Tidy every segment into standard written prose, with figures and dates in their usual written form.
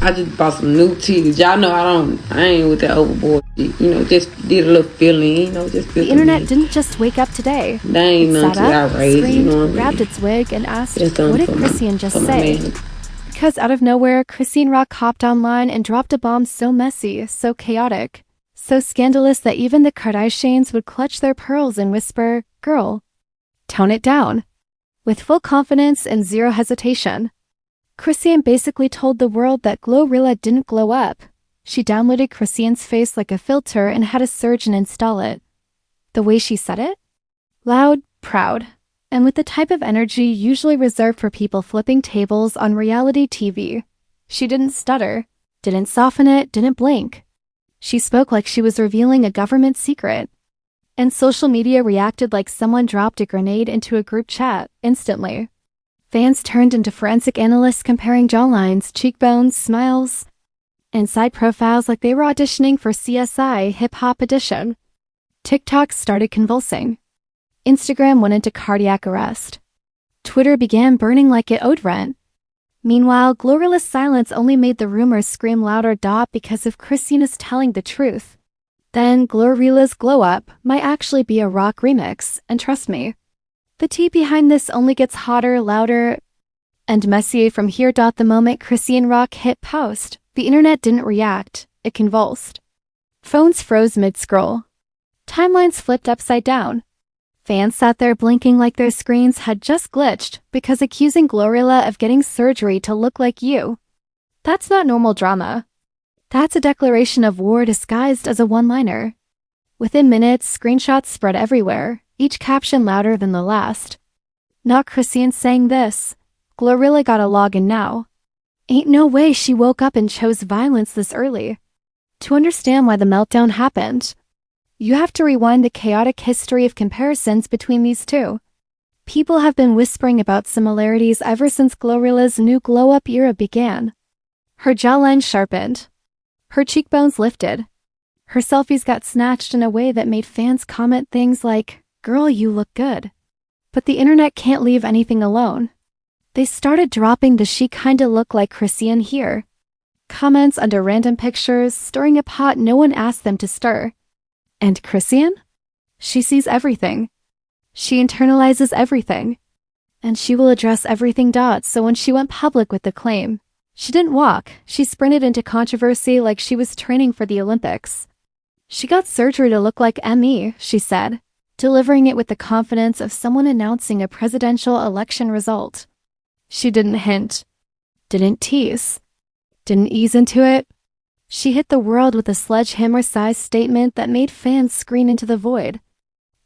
I just bought some new titties. Y'all know I ain't with that overboard shit. You know, just did a little feeling, you know, just The internet didn't just wake up today. They ain't It nothing sat too up, outrageous, screamed, you know what I mean? grabbed its wig, and asked, Just what did for Chrisean just say? man. Because out of nowhere, Chrisean Rock hopped online and dropped a bomb so messy, so chaotic, so scandalous that even the Kardashians would clutch their pearls and whisper, "Girl, tone it down." With full confidence and zero hesitation, Chrisean basically told the world that GloRilla didn't glow up. She downloaded Chrisean's face like a filter and had a surgeon install it. The way she said it? Loud, proud, and with the type of energy usually reserved for people flipping tables on reality TV. She didn't stutter, didn't soften it, didn't blink. She spoke like she was revealing a government secret. And social media reacted like someone dropped a grenade into a group chat instantly. Fans turned into forensic analysts comparing jawlines, cheekbones, smiles, and side profiles like they were auditioning for CSI Hip Hop Edition. TikTok started convulsing. Instagram went into cardiac arrest. Twitter began burning like it owed rent. Meanwhile, GloRilla's silence only made the rumors scream louder because if Chrisean is telling the truth, then GloRilla's Glow Up might actually be a rock remix, and trust me, the tea behind this only gets hotter, louder, and messier from here. The moment Chrisean Rock hit post, the internet didn't react, it convulsed. Phones froze mid-scroll. Timelines flipped upside down. Fans sat there blinking like their screens had just glitched because accusing GloRilla of getting surgery to look like you. That's not normal drama. That's a declaration of war disguised as a one-liner. Within minutes, screenshots spread everywhere, each caption louder than the last. Not Chrisean saying this. GloRilla got a login now. Ain't no way she woke up and chose violence this early. To understand why the meltdown happened, you have to rewind the chaotic history of comparisons between these two. People have been whispering about similarities ever since GloRilla's new glow-up era began. Her jawline sharpened. Her cheekbones lifted. Her selfies got snatched in a way that made fans comment things like, "Girl, you look good." But the internet can't leave anything alone. They started dropping the "she kinda look like Chrisean" here. Comments under random pictures, stirring a pot no one asked them to stir. And Chrisean? She sees everything. She internalizes everything. And she will address everything. So when she went public with the claim, she didn't walk, she sprinted into controversy like she was training for the Olympics. She got surgery to look like me, she said, delivering it with the confidence of someone announcing a presidential election result. She didn't hint, didn't tease, didn't ease into it. She hit the world with a sledgehammer-sized statement that made fans scream into the void.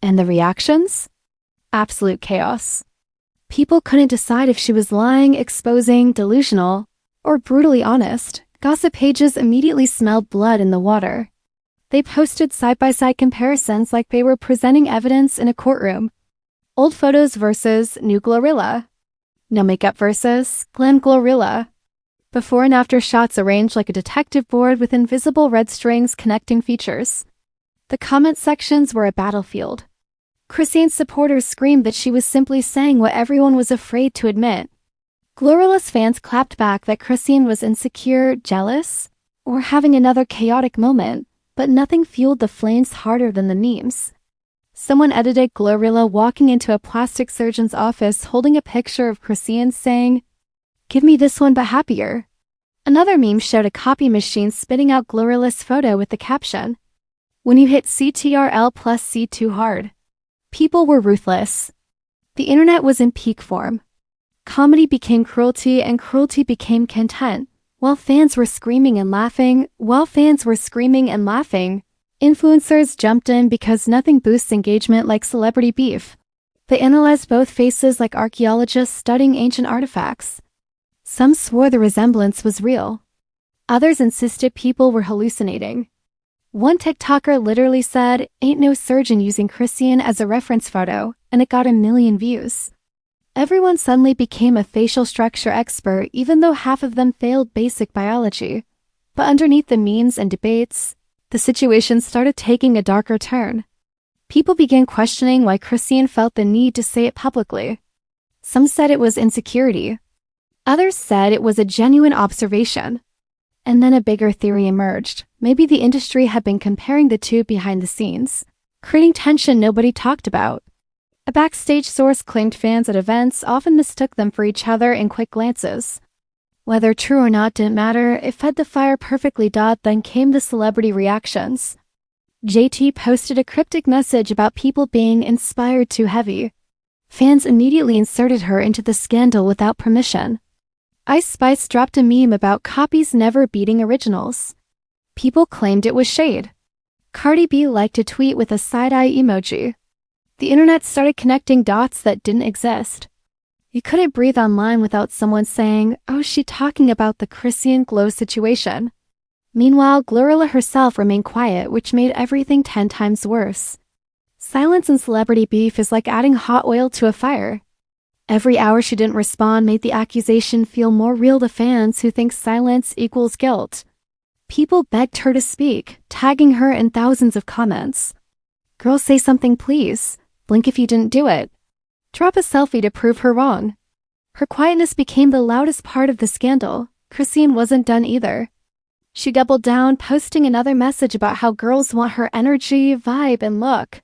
And the reactions? Absolute chaos. People couldn't decide if she was lying, exposing, delusional, or brutally honest. Gossip pages immediately smelled blood in the water. They posted side-by-side comparisons like they were presenting evidence in a courtroom. Old photos versus new GloRilla. No makeup versus glam GloRilla. Before and after shots arranged like a detective board with invisible red strings connecting features. The comment sections were a battlefield. Chrisean's supporters screamed that she was simply saying what everyone was afraid to admit. GloRilla's fans clapped back that Chrisean was insecure, jealous, or having another chaotic moment, but nothing fueled the flames harder than the memes. Someone edited GloRilla walking into a plastic surgeon's office holding a picture of Chrisean saying, "Give me this one but happier." Another meme showed a copy machine spitting out GloRilla's photo with the caption, "When you hit CTRL plus C too hard." People were ruthless. The internet was in peak form. Comedy became cruelty and cruelty became content. While fans were screaming and laughing, influencers jumped in because nothing boosts engagement like celebrity beef. They analyzed both faces like archaeologists studying ancient artifacts. Some swore the resemblance was real. Others insisted people were hallucinating. One TikToker literally said, "Ain't no surgeon using Chrisean as a reference photo," and it got 1 million views. Everyone suddenly became a facial structure expert even though half of them failed basic biology. But underneath the memes and debates, the situation started taking a darker turn. People began questioning why Chrisean felt the need to say it publicly. Some said it was insecurity. Others said it was a genuine observation. And then a bigger theory emerged. Maybe the industry had been comparing the two behind the scenes, creating tension nobody talked about. A backstage source claimed fans at events often mistook them for each other in quick glances. Whether true or not didn't matter, it fed the fire perfectly. Then came the celebrity reactions. JT posted a cryptic message about people being inspired too heavy. Fans immediately inserted her into the scandal without permission. Ice Spice dropped a meme about copies never beating originals. People claimed it was shade. Cardi B liked a tweet with a side-eye emoji. The internet started connecting dots that didn't exist. You couldn't breathe online without someone saying, "Oh, she talking about the Chrisean Glow situation." Meanwhile, GloRilla herself remained quiet, which made everything 10 times worse. Silence in celebrity beef is like adding hot oil to a fire. Every hour she didn't respond made the accusation feel more real to fans who think silence equals guilt. People begged her to speak, tagging her in thousands of comments. "Girl, say something please. Blink if you didn't do it. Drop a selfie to prove her wrong." Her quietness became the loudest part of the scandal. Chrisean wasn't done either. She doubled down, posting another message about how girls want her energy, vibe, and look.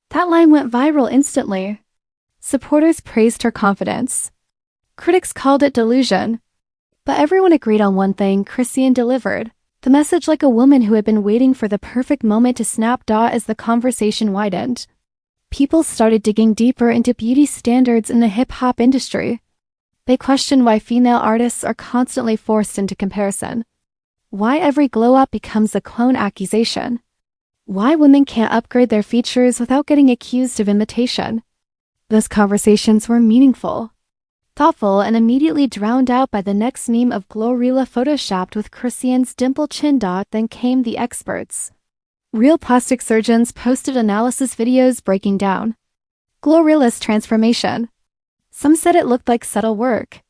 That line went viral instantly. Supporters praised her confidence. Critics called it delusion. But everyone agreed on one thing: Chrisean delivered. The message like a woman who had been waiting for the perfect moment to snap. As the conversation widened, people started digging deeper into beauty standards in the hip-hop industry. They questioned why female artists are constantly forced into comparison. Why every glow-up becomes a clone accusation. Why women can't upgrade their features without getting accused of imitation. Those conversations were meaningful, thoughtful, and immediately drowned out by the next meme of GloRilla photoshopped with Chrisean's dimple chin. Then came the experts. Real plastic surgeons posted analysis videos breaking down GloRilla's transformation. Some said it looked like subtle work.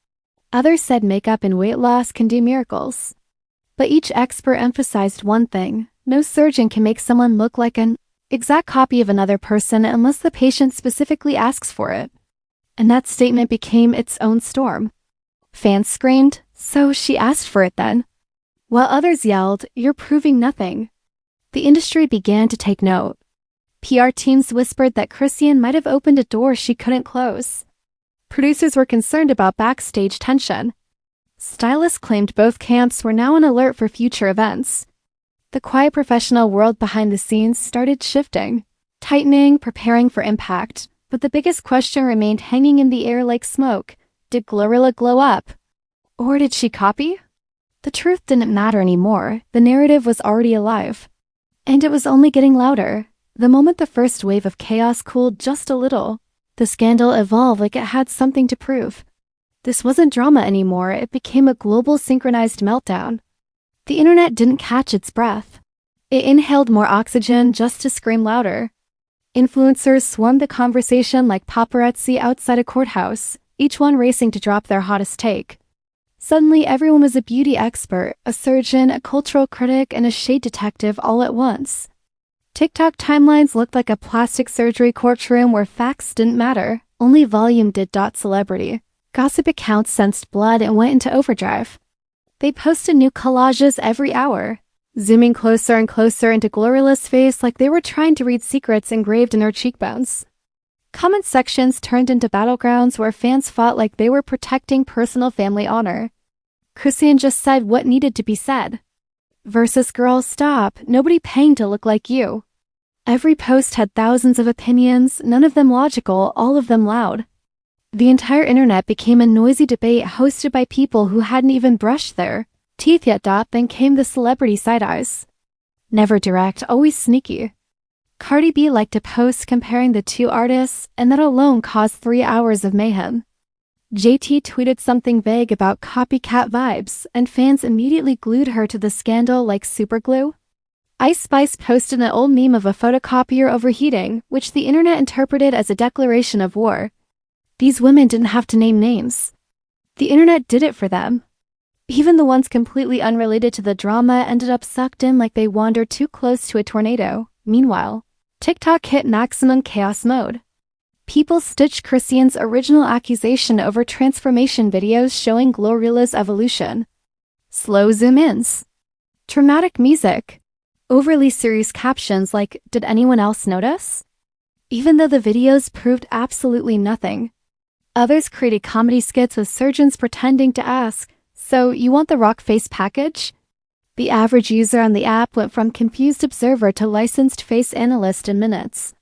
Others said makeup and weight loss can do miracles. But each expert emphasized one thing: no surgeon can make someone look like an exact copy of another person unless the patient specifically asks for it. And that statement became its own storm. Fans screamed, "So she asked for it then?" While others yelled, "You're proving nothing." The industry began to take note. PR teams whispered that Chrisean might have opened a door she couldn't close. Producers were concerned about backstage tension. Stylists claimed both camps were now on alert for future events. The quiet professional world behind the scenes started shifting, tightening, preparing for impact. But the biggest question remained hanging in the air like smoke. Did GloRilla glow up? Or did she copy? The truth didn't matter anymore. The narrative was already alive. And it was only getting louder. The moment the first wave of chaos cooled just a little, the scandal evolved like it had something to prove. This wasn't drama anymore. It became a global synchronized meltdown. The internet didn't catch its breath. It inhaled more oxygen just to scream louder. Influencers swarmed the conversation like paparazzi outside a courthouse, each one racing to drop their hottest take. Suddenly, everyone was a beauty expert, a surgeon, a cultural critic, and a shade detective all at once. TikTok timelines looked like a plastic surgery courtroom where facts didn't matter, only volume did. Celebrity gossip accounts sensed blood and went into overdrive. They posted new collages every hour, zooming closer and closer into GloRilla's face like they were trying to read secrets engraved in her cheekbones. Comment sections turned into battlegrounds where fans fought like they were protecting personal family honor. Chrisean just said what needed to be said. Versus "Girl, stop, nobody paying to look like you." Every post had thousands of opinions, none of them logical, all of them loud. The entire internet became a noisy debate hosted by people who hadn't even brushed their teeth yet. Then came the celebrity side-eyes. Never direct, always sneaky. Cardi B liked a post comparing the two artists, and that alone caused 3 hours of mayhem. JT tweeted something vague about copycat vibes, and fans immediately glued her to the scandal like superglue. Ice Spice posted an old meme of a photocopier overheating, which the internet interpreted as a declaration of war. These women didn't have to name names. The internet did it for them. Even the ones completely unrelated to the drama ended up sucked in like they wandered too close to a tornado. Meanwhile, TikTok hit maximum chaos mode. People stitched Chrisean's original accusation over transformation videos showing GloRilla's evolution. Slow zoom-ins, Dramatic music. Overly serious captions like, "Did anyone else notice?" Even though the videos proved absolutely nothing. Others created comedy skits with surgeons pretending to ask, "So you want the rock face package?" The average user on the app went from confused observer to licensed face analyst in minutes.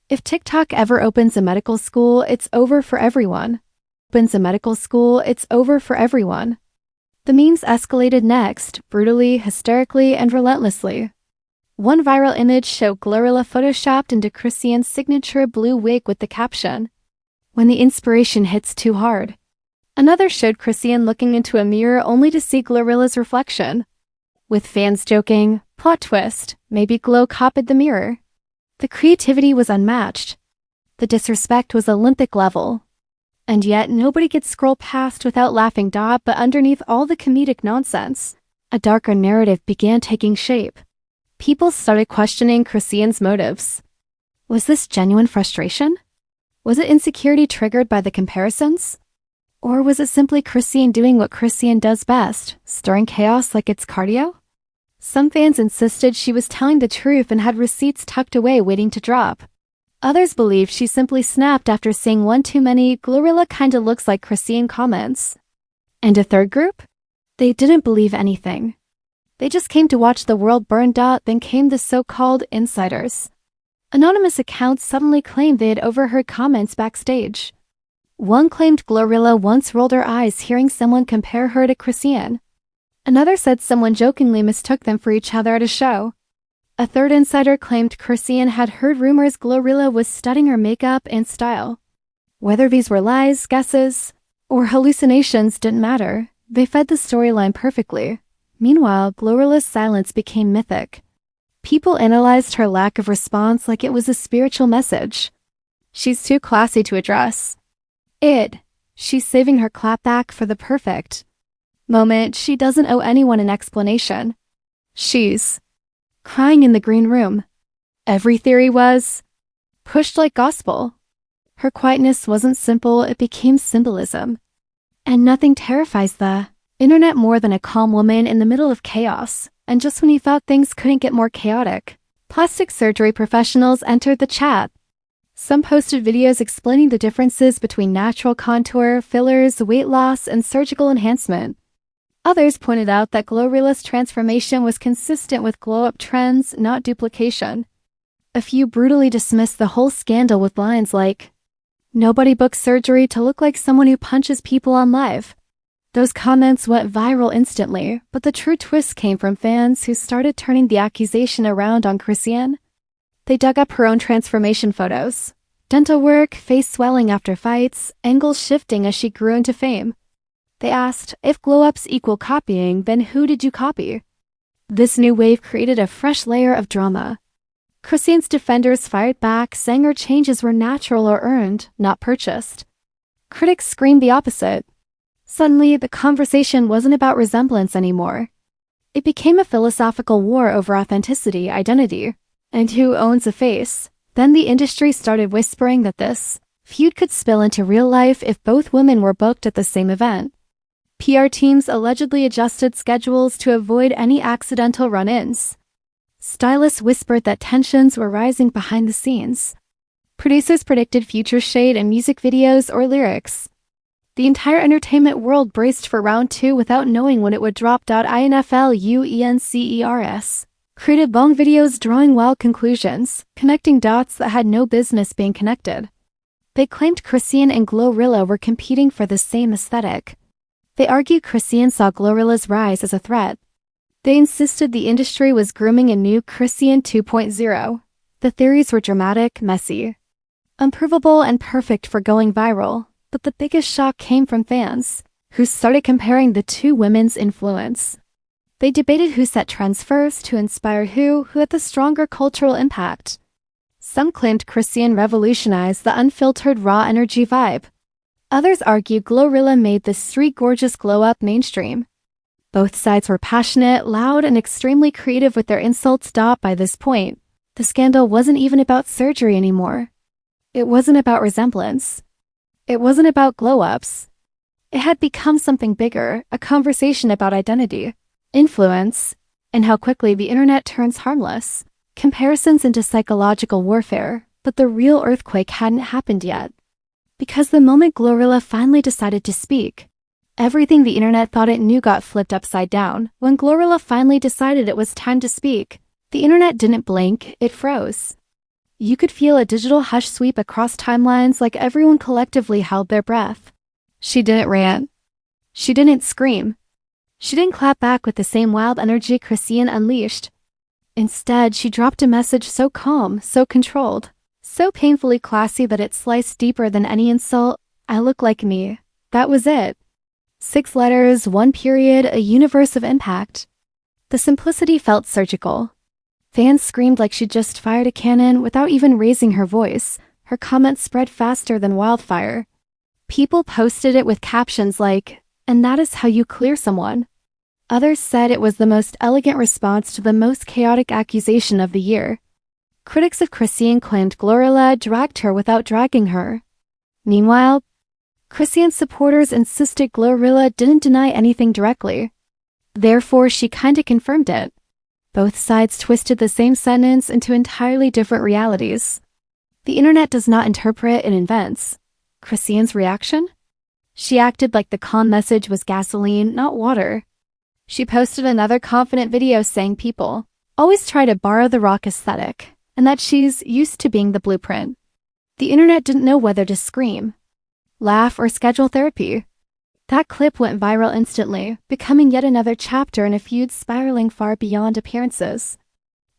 If TikTok ever opens a medical school, it's over for everyone. The memes escalated next, brutally, hysterically, and relentlessly. One viral image showed GloRilla photoshopped into Chrisean's signature blue wig with the caption, "When the inspiration hits too hard." Another showed Chrisean looking into a mirror only to see GloRilla's reflection. With fans joking, "Plot twist, maybe Glo copied the mirror." The creativity was unmatched. The disrespect was Olympic level. And yet, nobody could scroll past without laughing. But underneath all the comedic nonsense, a darker narrative began taking shape. People started questioning Chrisean's motives. Was this genuine frustration? Was it insecurity triggered by the comparisons? Or was it simply Chrisean doing what Chrisean does best, stirring chaos like it's cardio? Some fans insisted she was telling the truth and had receipts tucked away waiting to drop. Others believed she simply snapped after seeing one too many "GloRilla kinda looks like Chrisean" comments. And a third group? They didn't believe anything. They just came to watch the world burn. Then came the so-called insiders. Anonymous accounts suddenly claimed they had overheard comments backstage. One claimed GloRilla once rolled her eyes hearing someone compare her to Chrisean. Another said someone jokingly mistook them for each other at a show. A third insider claimed Chrisean had heard rumors GloRilla was studying her makeup and style. Whether these were lies, guesses, or hallucinations didn't matter. They fed the storyline perfectly. Meanwhile, GloRilla's silence became mythic. People analyzed her lack of response like it was a spiritual message. She's too classy to address. She's saving her clapback for the perfect moment. She doesn't owe anyone an explanation. She's crying in the green room. Every theory was pushed like gospel. Her quietness wasn't simple, it became symbolism. And nothing terrifies the internet more than a calm woman in the middle of chaos. And just when you thought things couldn't get more chaotic, plastic surgery professionals entered the chat. Some posted videos explaining the differences between natural contour, fillers, weight loss, and surgical enhancement. Others pointed out that GloRilla's transformation was consistent with glow-up trends, not duplication. A few brutally dismissed the whole scandal with lines like, "Nobody books surgery to look like someone who punches people on live." Those comments went viral instantly, but the true twist came from fans who started turning the accusation around on Chrisean. They dug up her own transformation photos. Dental work, face swelling after fights, angles shifting as she grew into fame. They asked, if glow-ups equal copying, then who did you copy? This new wave created a fresh layer of drama. Chrisean's defenders fired back, saying her changes were natural or earned, not purchased. Critics screamed the opposite. Suddenly, the conversation wasn't about resemblance anymore. It became a philosophical war over authenticity, identity, and who owns a face. Then the industry started whispering that this feud could spill into real life if both women were booked at the same event. PR teams allegedly adjusted schedules to avoid any accidental run-ins. Stylists whispered that tensions were rising behind the scenes. Producers predicted future shade in music videos or lyrics. The entire entertainment world braced for round 2 without knowing when it would drop. Influencers created long videos drawing wild conclusions, connecting dots that had no business being connected. They claimed Chrisean and GloRilla were competing for the same aesthetic. They argued Chrisean saw GloRilla's rise as a threat. They insisted the industry was grooming a new Chrisean 2.0. The theories were dramatic, messy, unprovable, and perfect for going viral. But the biggest shock came from fans, who started comparing the two women's influence. They debated who set trends first, who inspired who had the stronger cultural impact. Some claimed Chrisean revolutionized the unfiltered raw energy vibe. Others argued GloRilla made the street gorgeous glow-up mainstream. Both sides were passionate, loud, and extremely creative with their insults. By this point, the scandal wasn't even about surgery anymore. It wasn't about resemblance. It wasn't about glow-ups. It had become something bigger, a conversation about identity, influence, and how quickly the internet turns harmless comparisons into psychological warfare, but the real earthquake hadn't happened yet. Because the moment GloRilla finally decided to speak, everything the internet thought it knew got flipped upside down. When GloRilla finally decided it was time to speak, the internet didn't blink, it froze. You could feel a digital hush sweep across timelines like everyone collectively held their breath. She didn't rant. She didn't scream. She didn't clap back with the same wild energy Chrisean unleashed. Instead, she dropped a message so calm, so controlled, so painfully classy that it sliced deeper than any insult. I look like me. That was it. 6 letters, 1 period, a universe of impact. The simplicity felt surgical. Fans screamed like she'd just fired a cannon without even raising her voice. Her comments spread faster than wildfire. People posted it with captions like, "And that is how you clear someone." Others said it was the most elegant response to the most chaotic accusation of the year. Critics of Chrisean claimed GloRilla dragged her without dragging her. Meanwhile, Chrisean's supporters insisted GloRilla didn't deny anything directly. Therefore, she kinda confirmed it. Both sides twisted the same sentence into entirely different realities. The internet does not interpret, it invents. Chrisean's reaction? She acted like the calm message was gasoline, not water. She posted another confident video saying people always try to borrow the rock aesthetic, and that she's used to being the blueprint. The internet didn't know whether to scream, laugh, or schedule therapy. That clip went viral instantly, becoming yet another chapter in a feud spiraling far beyond appearances.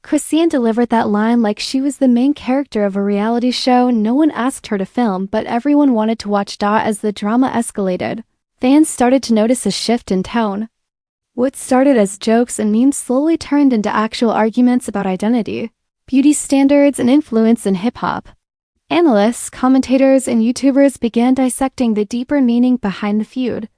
Chrisean delivered that line like she was the main character of a reality show no one asked her to film, but everyone wanted to watch. As the drama escalated, fans started to notice a shift in tone. What started as jokes and memes slowly turned into actual arguments about identity, beauty standards, and influence in hip-hop. Analysts, commentators, and YouTubers began dissecting the deeper meaning behind the feud.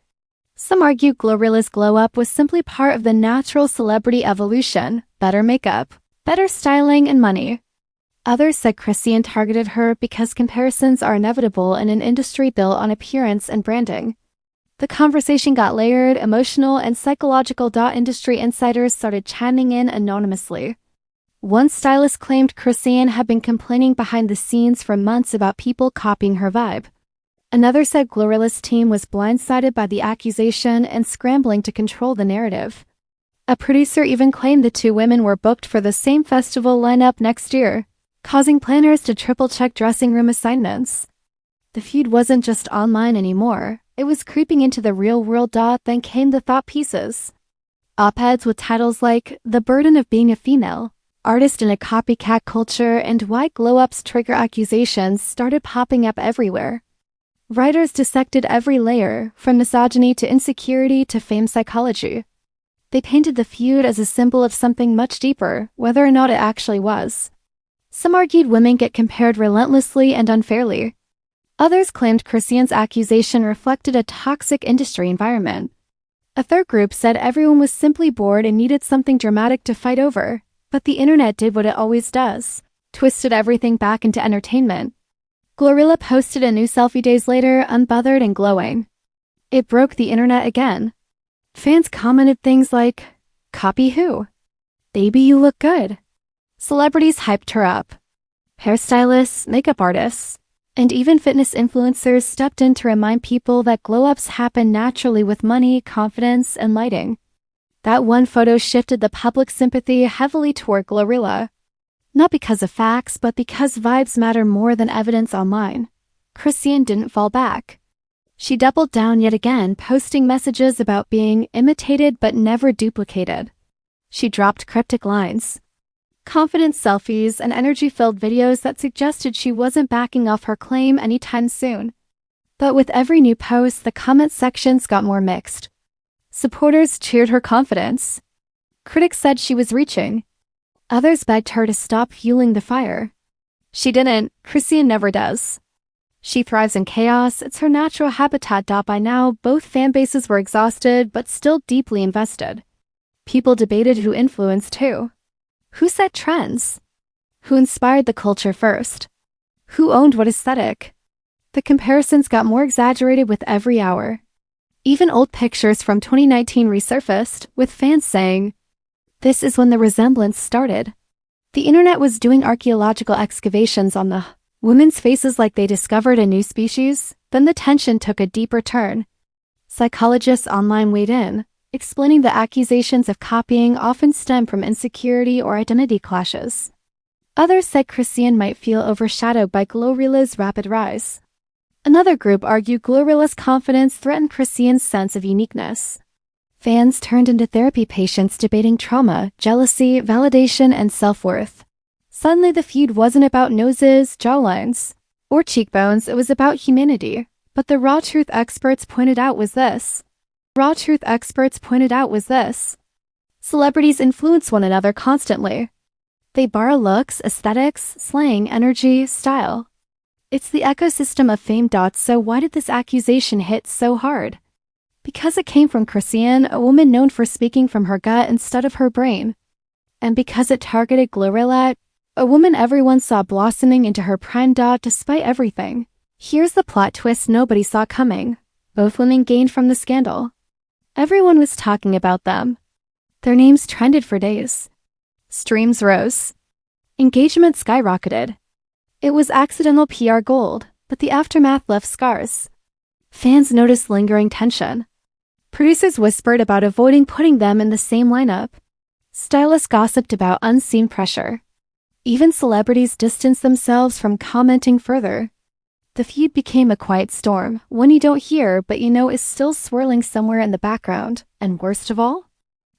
Some argued GloRilla's glow-up was simply part of the natural celebrity evolution, better makeup, better styling, and money. Others said Chrisean targeted her because comparisons are inevitable in an industry built on appearance and branding. The conversation got layered, emotional, and psychological. Industry insiders started chiming in anonymously. One stylist claimed Chrisean had been complaining behind the scenes for months about people copying her vibe. Another said GloRilla's team was blindsided by the accusation and scrambling to control the narrative. A producer even claimed the two women were booked for the same festival lineup next year, causing planners to triple-check dressing room assignments. The feud wasn't just online anymore, it was creeping into the real world. Then came the thought pieces. Op-eds with titles like "The Burden of Being a Female," "Artist in a Copycat Culture," and "Why Glow-Ups Trigger Accusations" started popping up everywhere. Writers dissected every layer, from misogyny to insecurity to fame psychology. They painted the feud as a symbol of something much deeper, whether or not it actually was. Some argued women get compared relentlessly and unfairly. Others claimed Chrisean's accusation reflected a toxic industry environment. A third group said everyone was simply bored and needed something dramatic to fight over. But the internet did what it always does, twisted everything back into entertainment. GloRilla posted a new selfie days later, unbothered and glowing. It broke the internet again. Fans commented things like, "Copy who? Baby, you look good." Celebrities hyped her up. Hairstylists, makeup artists, and even fitness influencers stepped in to remind people that glow-ups happen naturally with money, confidence, and lighting. That one photo shifted the public sympathy heavily toward GloRilla. Not because of facts, but because vibes matter more than evidence online. Chrisean didn't fall back. She doubled down yet again, posting messages about being imitated but never duplicated. She dropped cryptic lines, confident selfies, and energy-filled videos that suggested she wasn't backing off her claim anytime soon. But with every new post, the comment sections got more mixed. Supporters cheered her confidence. Critics said she was reaching. Others begged her to stop fueling the fire. She didn't. Chrisean never does. She thrives in chaos. It's her natural habitat. By now, both fan bases were exhausted, but still deeply invested. People debated who influenced who. Who set trends? Who inspired the culture first? Who owned what aesthetic? The comparisons got more exaggerated with every hour. Even old pictures from 2019 resurfaced, with fans saying, This is when the resemblance started. The internet was doing archaeological excavations on the women's faces like they discovered a new species. Then the tension took a deeper turn. Psychologists online weighed in, explaining the accusations of copying often stem from insecurity or identity clashes. Others said Chrisean might feel overshadowed by GloRilla's rapid rise. Another group argued GloRilla's confidence threatened Chrisean's sense of uniqueness. Fans turned into therapy patients debating trauma, jealousy, validation, and self-worth. Suddenly the feud wasn't about noses, jawlines, or cheekbones, it was about humanity. But the raw truth experts pointed out was this. Celebrities influence one another constantly. They borrow looks, aesthetics, slang, energy, style. It's the ecosystem of fame. So why did this accusation hit so hard? Because it came from Chrisean, a woman known for speaking from her gut instead of her brain. And because it targeted GloRilla, a woman everyone saw blossoming into her prime. Despite everything. Here's the plot twist nobody saw coming. Both women gained from the scandal. Everyone was talking about them. Their names trended for days. Streams rose. Engagement skyrocketed. It was accidental PR gold, but the aftermath left scars. Fans noticed lingering tension. Producers whispered about avoiding putting them in the same lineup. Stylists gossiped about unseen pressure. Even celebrities distanced themselves from commenting further. The feud became a quiet storm, one you don't hear but you know is still swirling somewhere in the background. And worst of all?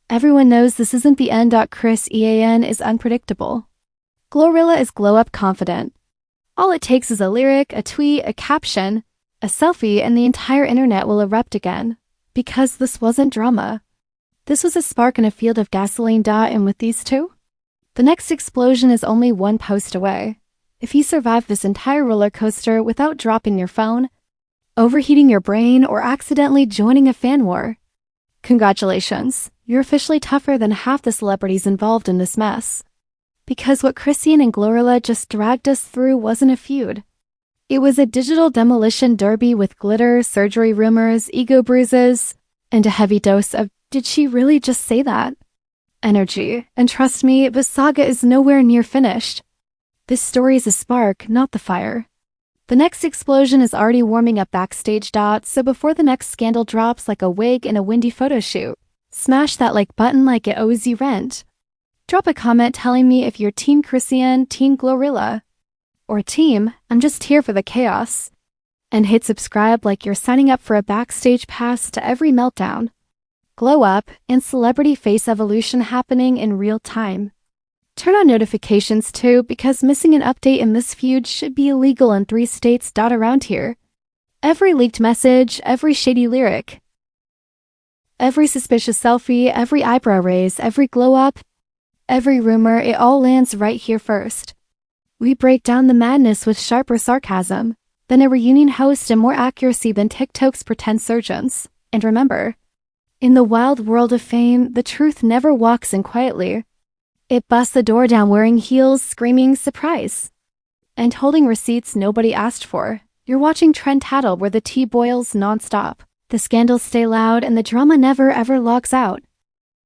Everyone knows this isn't the end. Chrisean is unpredictable. GloRilla is glow-up confident. All it takes is a lyric, a tweet, a caption, a selfie, and the entire internet will erupt again. Because this wasn't drama. This was a spark in a field of gasoline. And with these two? The next explosion is only one post away. If you survive this entire roller coaster without dropping your phone, overheating your brain, or accidentally joining a fan war, congratulations, you're officially tougher than half the celebrities involved in this mess. Because what Chrisean and GloRilla just dragged us through wasn't a feud. It was a digital demolition derby with glitter, surgery rumors, ego bruises, and a heavy dose of, did she really just say that? Energy. And trust me, the saga is nowhere near finished. This story is a spark, not the fire. The next explosion is already warming up backstage. So before the next scandal drops like a wig in a windy photo shoot, smash that like button like it owes you rent. Drop a comment telling me if you're Team Chrisean, Team GloRilla, or Team, I'm just here for the chaos. And hit subscribe like you're signing up for a backstage pass to every meltdown, glow up, and celebrity face evolution happening in real time. Turn on notifications too, because missing an update in this feud should be illegal in 3 states. Around here. Every leaked message, every shady lyric, every suspicious selfie, every eyebrow raise, every glow up, every rumor, it all lands right here first. We break down the madness with sharper sarcasm, then a reunion host and more accuracy than TikTok's pretend surgeons. And remember, in the wild world of fame, the truth never walks in quietly. It busts the door down wearing heels, screaming surprise, and holding receipts nobody asked for. You're watching Trend Tattle where the tea boils non-stop. The scandals stay loud and the drama never ever logs out.